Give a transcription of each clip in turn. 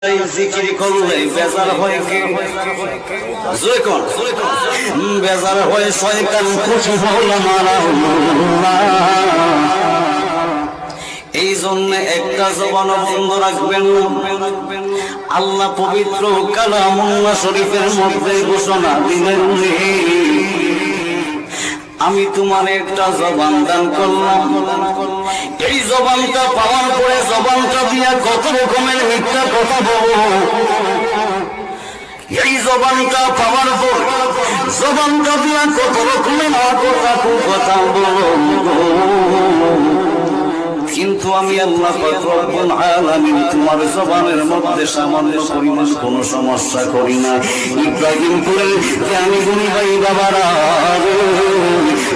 জিকির করলে বেজার হয় কে? বেজার হয় শয়তান, খুশি হলো মারা। এই জন্য একটা জবান বন্ধ রাখবেন না। আল্লাহ পবিত্র কালামুল্লাহ শরীফের মধ্যে ঘোষণা দিলেন, আমি তোমার একটা জবান দান করলাম। এই জবানটা পাওয়ার পরে জবানটা দিয়া কত রকমের মিথ্যা কথা বলো। এই জবানটা পাওয়ার পর জবানটা দিয়া কত রকমের কথা বলো। কিন্তু আমি আল্লাহ পাক রব্বুল আলামিন তোমার জবানের মধ্যে সামান্য পরিমাণ কোন সমস্যা করি না। ইব্রাহিমপুরের জ্ঞানী গুণী ভাই বাবারা,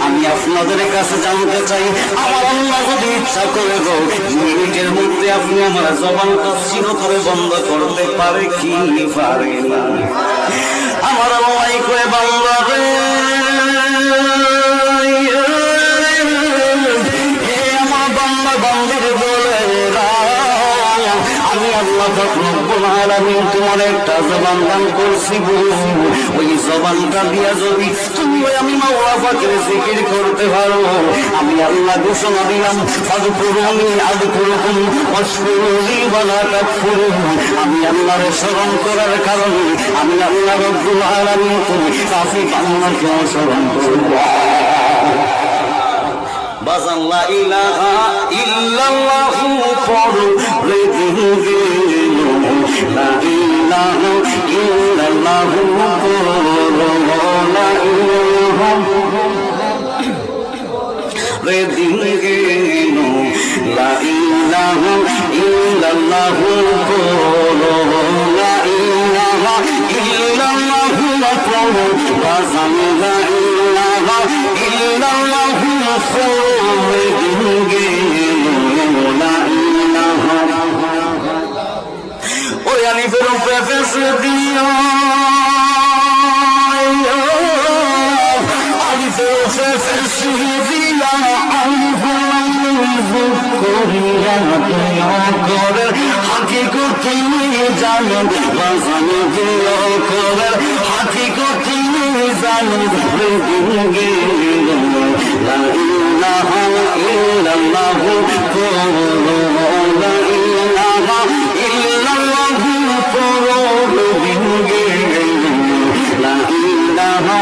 আমি আপনাদের কাছে জানতে চাই, আমার আল্লাহ যদি ইচ্ছা করে গো মিনিটের মধ্যে আপনি আমার জবানটা চিরতরে বন্ধ করতে পারে কি পারে না? আমার আল্লাহ কয়ে বাংলা তোমার একটা জবান দান করছি, ওই জবানটা দিয়া যদি তুমি আমি মাওলা পাকের জিকির করতে পারো, আমি আল্লাহ ঘোষণা দিলাম, ফাযকুরুনি আযকুরকুম ওয়াশকুরুনি ওয়ালা তাকফুরুন। আমি আল্লাহর স্মরণ করার কারণে আমি আল্লাহ রব্বুল আলামিন তুমি কাফি বান্দাকে স্মরণ করব। বাজান লা ইলাহা ইল্লাল্লাহু পড়লে দিবে, লা ইলাহা ইল্লাল্লাহু পড়লো, লা ইলাহা রে দিবে, লা ইলাহা ইল্লাল্লাহু পড়লো, লা ইলাহা ইল্লাল্লাহু পড়লো, বাজান লা ইলাহা ইল্লাল্লাহু ওই আলিফের উপরে ফেস দিও, আলিফের উপরে ফেস দিয়া করে হাকিকতি জানো, বাজানো দিও করে হাকিকতি জানো, গে লা ইলাহা ইল্লাল্লাহু পড়লো, লা ইলাহা ইল্লাল্লাহু পড়লো, গে লা ইলাহা।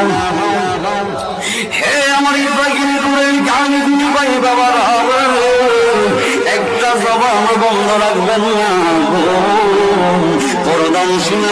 হে আমার ইব্রাহিমপুরের জ্ঞানী গুণী ভাই বাবারা, একটা জবান বন্ধ রাখবেন না। পরদান শুনে